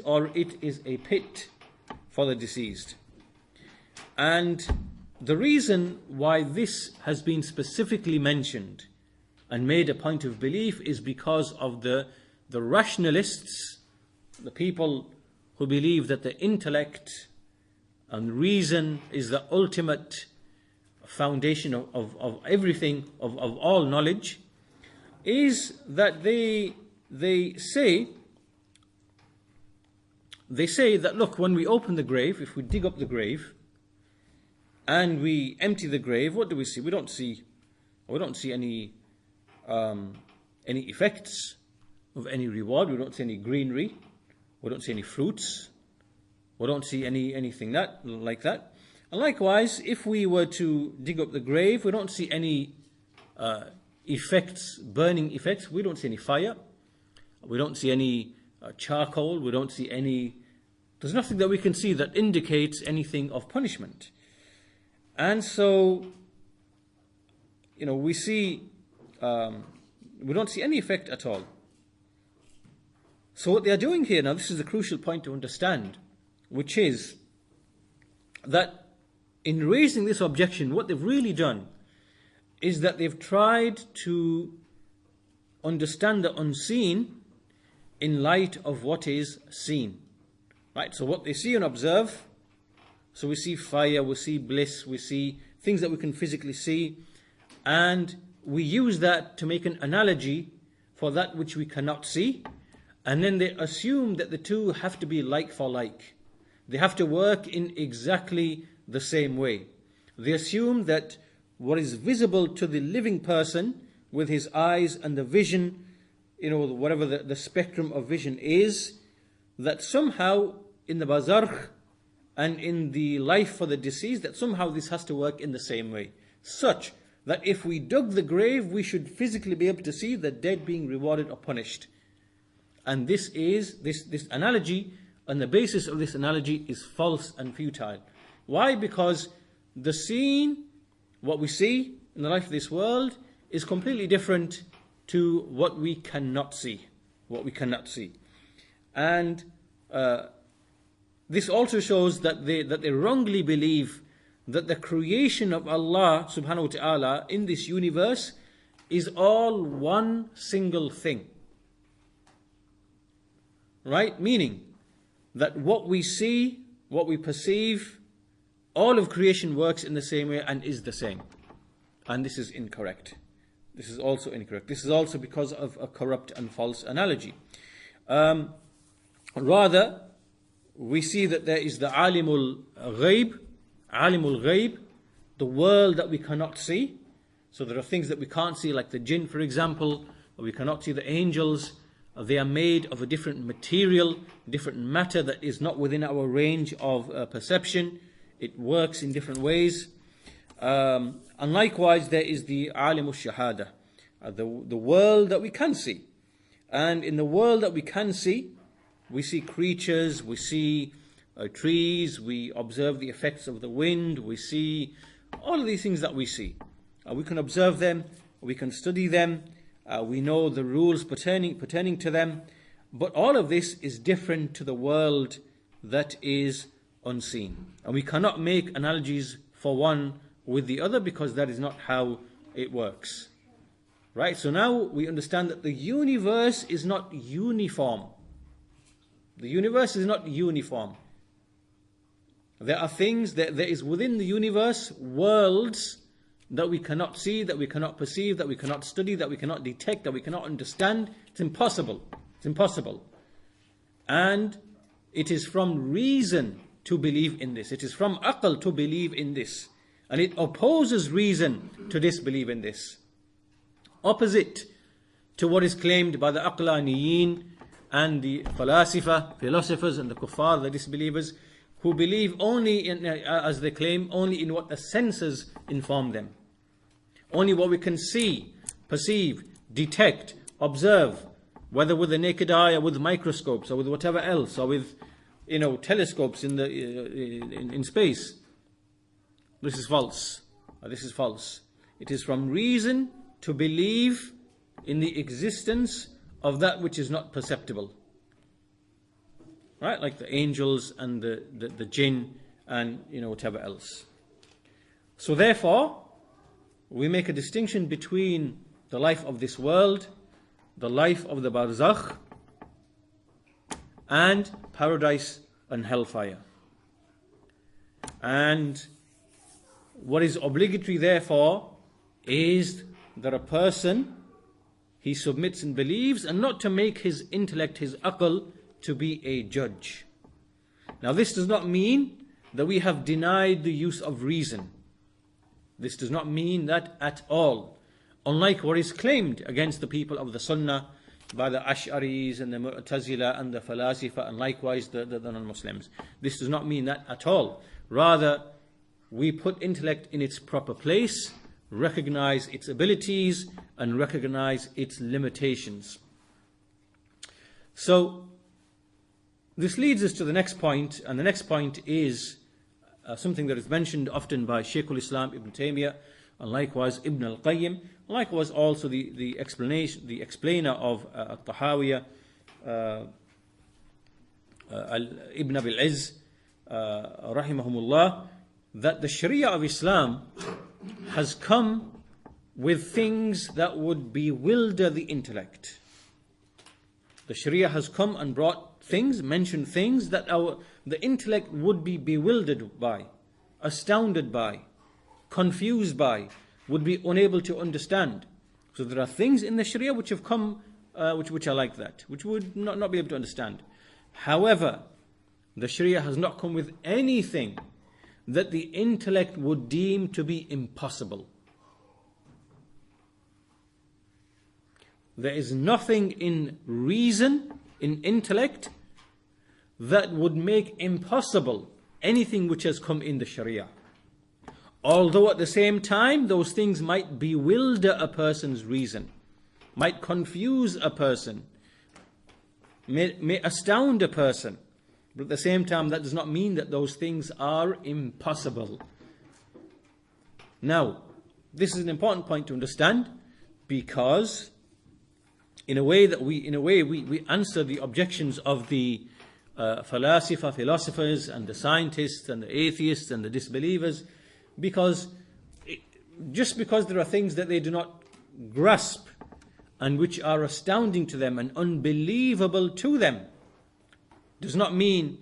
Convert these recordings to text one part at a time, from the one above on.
or it is a pit for the deceased. And the reason why this has been specifically mentioned and made a point of belief is because of the rationalists, the people who believe that the intellect and reason is the ultimate foundation of everything, of all knowledge, is that they say that, look, when we open the grave, if we dig up the grave and we empty the grave, what do we see? We don't see any effects of any reward. We don't see any greenery. We don't see any fruits. We don't see anything like that. And likewise, if we were to dig up the grave, we don't see any effects, burning effects. We don't see any fire. We don't see any charcoal. We don't see any. There's nothing that we can see that indicates anything of punishment. And so, we see, we don't see any effect at all. So what they are doing here now, this is a crucial point to understand, which is that in raising this objection, what they've really done is that they've tried to understand the unseen in light of what is seen. Right? So what they see and observe, so we see fire, we see bliss, we see things that we can physically see, and we use that to make an analogy for that which we cannot see, and then they assume that the two have to be like for like. They have to work in exactly the same way. They assume that what is visible to the living person with his eyes and the vision, whatever the spectrum of vision is, that somehow in the barzakh and in the life for the deceased, that somehow this has to work in the same way. Such that if we dug the grave, we should physically be able to see the dead being rewarded or punished. And this analogy, and the basis of this analogy is false and futile. Why? Because the scene, what we see in the life of this world, is completely different to what we cannot see. And this also shows that they wrongly believe that the creation of Allah subhanahu wa ta'ala in this universe is all one single thing. Right? Meaning that what we see, what we perceive, all of creation works in the same way and is the same. And this is incorrect. This is also incorrect. This is also because of a corrupt and false analogy. Rather, we see that there is the alimul ghaib, the world that we cannot see. So there are things that we can't see, like the jinn, for example, or we cannot see the angels. They are made of a different material, different matter that is not within our range of perception. It works in different ways. And likewise, there is the alimul shahada, the world that we can see. And in the world that we can see, we see creatures, we see trees, we observe the effects of the wind, we see all of these things that we see. We can observe them, we can study them, we know the rules pertaining to them, but all of this is different to the world that is unseen. And we cannot make analogies for one with the other because that is not how it works. Right? So now we understand that the universe is not uniform. The universe is not uniform. There are things, there is within the universe worlds that we cannot see, that we cannot perceive, that we cannot study, that we cannot detect, that we cannot understand. It's impossible. It's impossible. And it is from reason to believe in this. It is from aql to believe in this. And it opposes reason to disbelieve in this. Opposite to what is claimed by the aqlaniyin and the philosophers and the kuffar, the disbelievers, who believe only in, as they claim, only in what the senses inform them. Only what we can see, perceive, detect, observe, whether with the naked eye or with microscopes or with whatever else, or with telescopes in space. This is false. This is false. It is from reason to believe in the existence of that which is not perceptible. right? Like the angels and the jinn and whatever else. So therefore, we make a distinction between the life of this world, the life of the barzakh, and paradise and hellfire. And what is obligatory therefore is that a person, he submits and believes, and not to make his intellect, his aql, to be a judge. Now this does not mean that we have denied the use of reason. This does not mean that at all. Unlike what is claimed against the people of the Sunnah by the Ash'aris and the Mu'tazila and the Falasifa, and likewise the non-Muslims. This does not mean that at all. Rather, we put intellect in its proper place, recognize its abilities, and recognize its limitations. So, this leads us to the next point, and the next point is something that is mentioned often by Shaykh al-Islam Ibn Taymiyyah, and likewise Ibn al-Qayyim, and likewise also the explainer of Al-Tahawiyah, Ibn Abil Izz, rahimahumullah, that the Sharia of Islam has come with things that would bewilder the intellect. The Sharia has come and brought things, mentioned things that the intellect would be bewildered by, astounded by, confused by, would be unable to understand. So there are things in the Sharia which have come, which are like that, which would not be able to understand. However, the Sharia has not come with anything that the intellect would deem to be impossible. There is nothing in reason, in intellect, that would make impossible anything which has come in the Sharia. Although at the same time, those things might bewilder a person's reason, might confuse a person, may astound a person. But at the same time, that does not mean that those things are impossible. Now, this is an important point to understand, because in a way we answer the objections of the philosophers and the scientists and the atheists and the disbelievers, just because there are things that they do not grasp and which are astounding to them and unbelievable to them, does not mean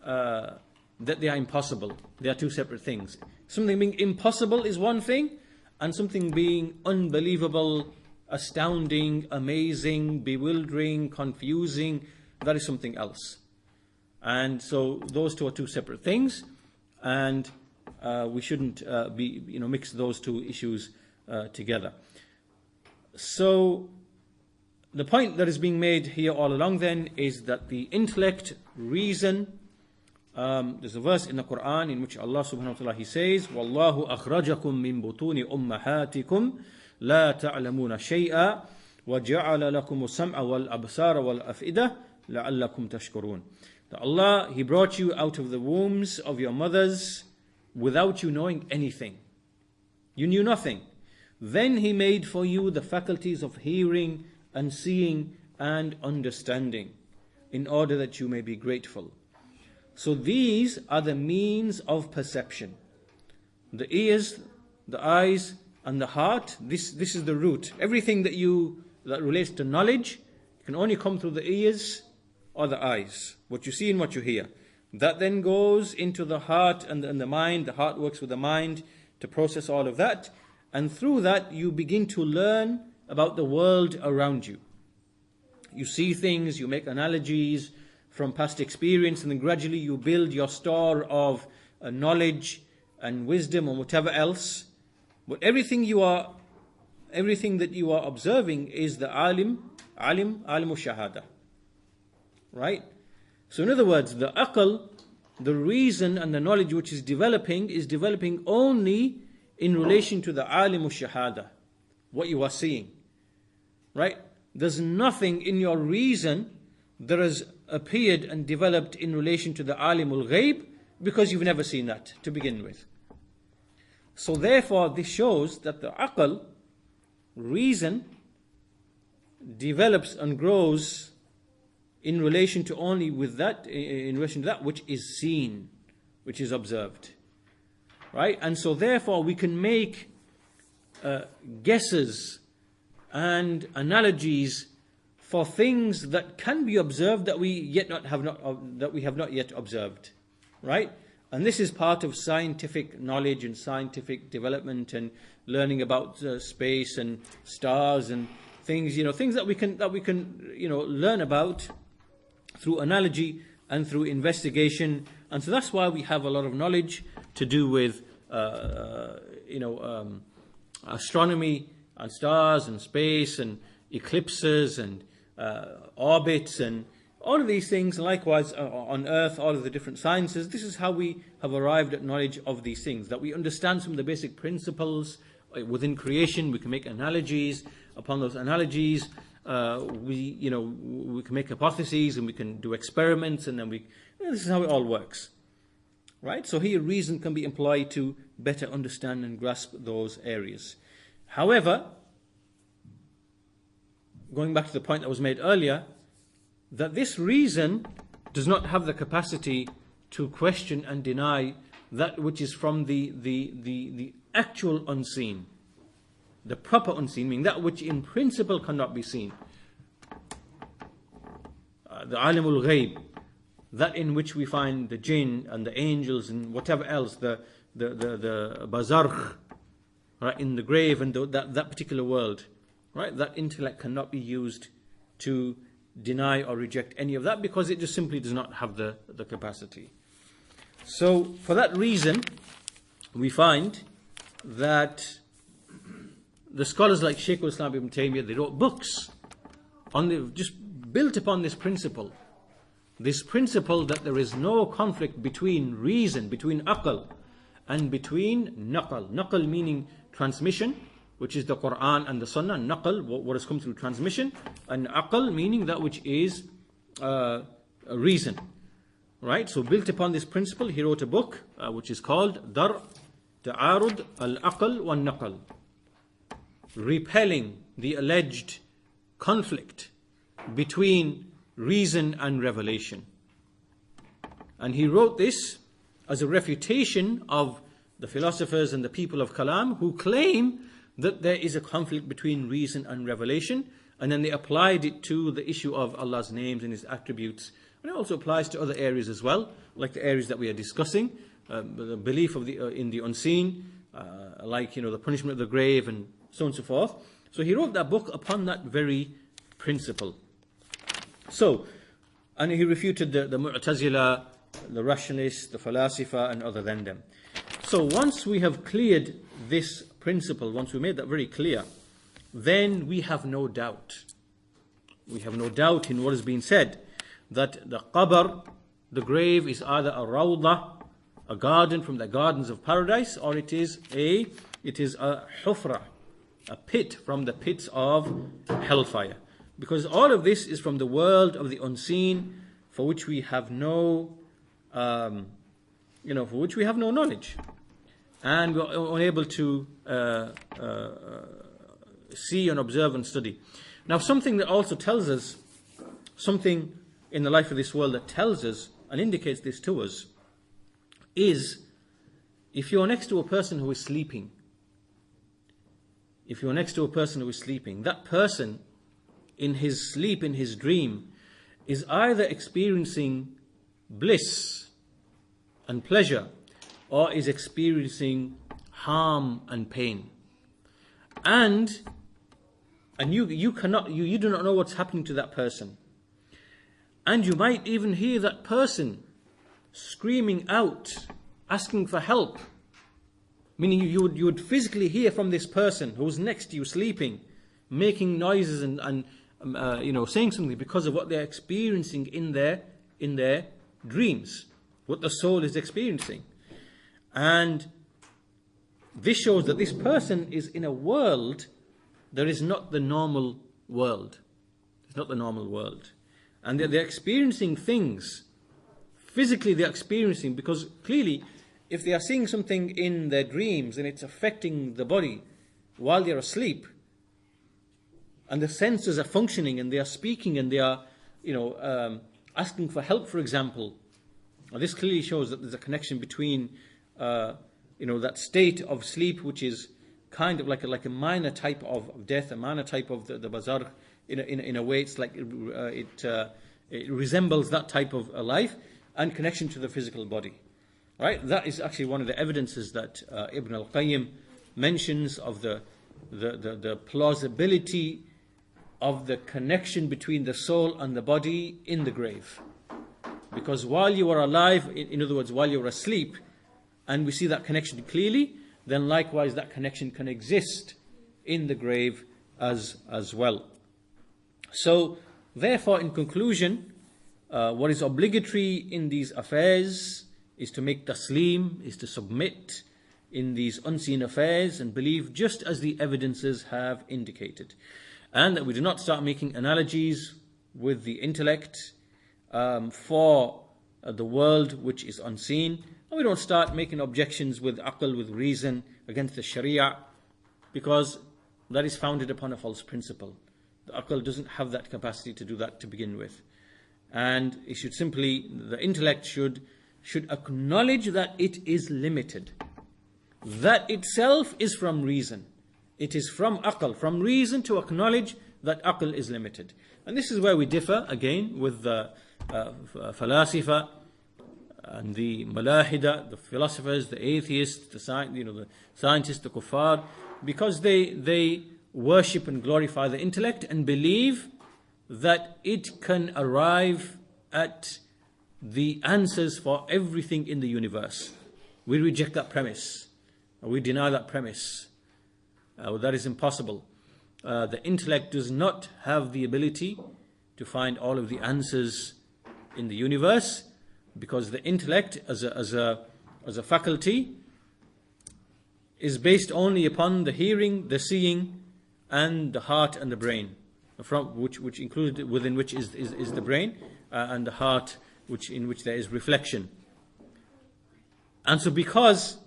that they are impossible. They are two separate things. Something being impossible is one thing, and something being unbelievable, astounding, amazing, bewildering, confusing, that is something else. And so those two are two separate things, and we shouldn't mix those two issues together. So the point that is being made here all along then is that the intellect, reason, there's a verse in the Quran in which Allah subhanahu wa ta'ala, He says, وَاللَّهُ أَخْرَجَكُم مِّن بُطُونِ أُمَّهَاتِكُمْ لَا تَعْلَمُونَ شَيْئًا وَجَعَلَ لَكُمُ السَّمْعَ وَالْأَبْصَارَ وَالْأَفْئِدَةَ لَعَلَّكُمْ تَشْكُرُونَ. That Allah, He brought you out of the wombs of your mothers without you knowing anything. You knew nothing. Then He made for you the faculties of hearing and seeing and understanding, in order that you may be grateful. So these are the means of perception. The ears, the eyes, and the heart, this is the root. Everything that relates to knowledge can only come through the ears or the eyes. What you see and what you hear. That then goes into the heart and the mind. The heart works with the mind to process all of that. And through that, you begin to learn about the world around you. You see things, you make analogies from past experience, and then gradually you build your store of knowledge and wisdom and whatever else. But everything that you are observing is the alimu shahada. Right? So in other words, the aql, the reason and the knowledge which is developing only in relation to the alimu shahada, what you are seeing. Right? There's nothing in your reason that has appeared and developed in relation to the alimul ghaib, because you've never seen that to begin with. So therefore, this shows that the aql, reason, develops and grows in relation to only with that, in relation to that which is seen, which is observed. Right? And so therefore we can make guesses and analogies for things that can be observed that we have not yet observed. Right? And this is part of scientific knowledge and scientific development and learning about space and stars and things, things that we can learn about through analogy and through investigation. And so that's why we have a lot of knowledge to do with astronomy and stars and space and eclipses and orbits and all of these things. Likewise on Earth, all of the different sciences. This is how we have arrived at knowledge of these things, that we understand some of the basic principles within creation. We can make analogies. Upon those analogies, we can make hypotheses and we can do experiments, and then this is how it all works. Right? So here reason can be employed to better understand and grasp those areas. However, going back to the point that was made earlier, that this reason does not have the capacity to question and deny that which is from the actual unseen, the proper unseen, meaning that which in principle cannot be seen. The alimul ghaib, that in which we find the jinn and the angels and whatever else, the barzakh, right, in the grave and that particular world, right? That intellect cannot be used to deny or reject any of that, because it just simply does not have the capacity. So for that reason, we find that the scholars like Shaykh al-Islam ibn Taymiyyah, they wrote books just built upon this principle that there is no conflict between reason, between aql, and between naql. Naql meaning transmission, which is the Quran and the Sunnah. Naql, what has come through transmission, and aql meaning that which is reason. Right? So built upon this principle, he wrote a book which is called Dar Ta'arud al-Aql wal-Naql, repelling the alleged conflict between reason and revelation. And he wrote this as a refutation of the philosophers and the people of Kalam who claim that there is a conflict between reason and revelation, and then they applied it to the issue of Allah's names and His attributes. And it also applies to other areas as well, like the areas that we are discussing, the belief of in the unseen, like the punishment of the grave and so on and so forth. So he wrote that book upon that very principle. So, and he refuted the Mu'tazila, the rationalists, the falasifa, and other than them. So once we have cleared this principle, once we made that very clear, then we have no doubt. We have no doubt in what has been said, that the qabr, the grave, is either a rawdah, a garden from the gardens of paradise, or it is a hufra, a pit from the pits of hellfire. Because all of this is from the world of the unseen, for which we have no, knowledge, and we're unable to see and observe and study. Now, something that also tells us, something in the life of this world that tells us and indicates this to us, is if you're next to a person who is sleeping, that person in his sleep, in his dream, is either experiencing bliss and pleasure, or is experiencing harm and pain. And you do not know what's happening to that person. And you might even hear that person screaming out, asking for help. Meaning you would physically hear from this person who's next to you sleeping, making noises and saying something because of what they're experiencing in their dreams, what the soul is experiencing. And this shows that this person is in a world that is not the normal world. It's not the normal world. And they're experiencing things. Physically they're experiencing, because clearly if they are seeing something in their dreams and it's affecting the body while they're asleep, and the senses are functioning and they are speaking and they are asking for help, for example. Now, this clearly shows that there's a connection between that state of sleep, which is kind of like a minor type of death, a minor type of the barzakh. In a way, it's like it resembles that type of life, and connection to the physical body. Right? That is actually one of the evidences that Ibn al-Qayyim mentions of the plausibility of the connection between the soul and the body in the grave. Because while you are alive, in other words, while you're asleep, and we see that connection clearly, then likewise that connection can exist in the grave as well. So, therefore, in conclusion, what is obligatory in these affairs is to make taslim, is to submit in these unseen affairs and believe just as the evidences have indicated. And that we do not start making analogies with the intellect for the world which is unseen. And we don't start making objections with aql, with reason, against the sharia, because that is founded upon a false principle. The aql doesn't have that capacity to do that to begin with. And it should simply, the intellect should acknowledge that it is limited. That itself is from reason. It is from aql, from reason, to acknowledge that aql is limited. And this is where we differ, again, with the falasifa and the malahida, the philosophers, the atheists, the scientists, the kuffar, because they worship and glorify the intellect and believe that it can arrive at the answers for everything in the universe. We reject that premise. We deny that premise. That is impossible. The intellect does not have the ability to find all of the answers in the universe, because the intellect as a faculty is based only upon the hearing, the seeing, and the heart and the brain, from which included within which is the brain and the heart, in which there is reflection. And so, because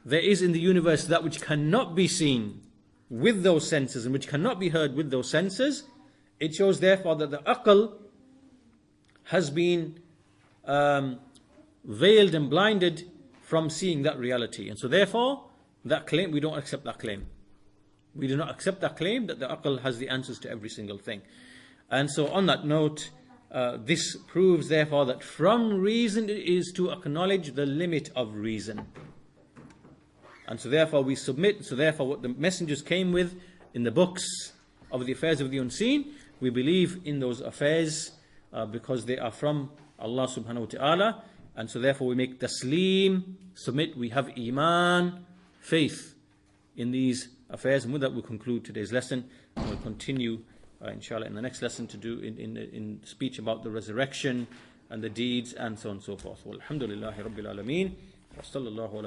there is in the universe that which cannot be seen with those senses and which cannot be heard with those senses, it shows therefore that the aql has been veiled and blinded from seeing that reality. And so therefore, that claim, we don't accept that claim. We do not accept that claim that the aql has the answers to every single thing. And so on that note, this proves therefore that from reason it is to acknowledge the limit of reason. And so therefore we submit, so therefore what the messengers came with in the books of the affairs of the unseen, we believe in those affairs because they are from Allah subhanahu wa ta'ala. And so therefore we make taslim, submit, we have iman, faith in these affairs. And with that we'll conclude today's lesson. And we'll continue inshallah in the next lesson to do in speech about the resurrection and the deeds and so on and so forth. Walhamdulillahi Rabbil Alameen. Wa sallallahu ala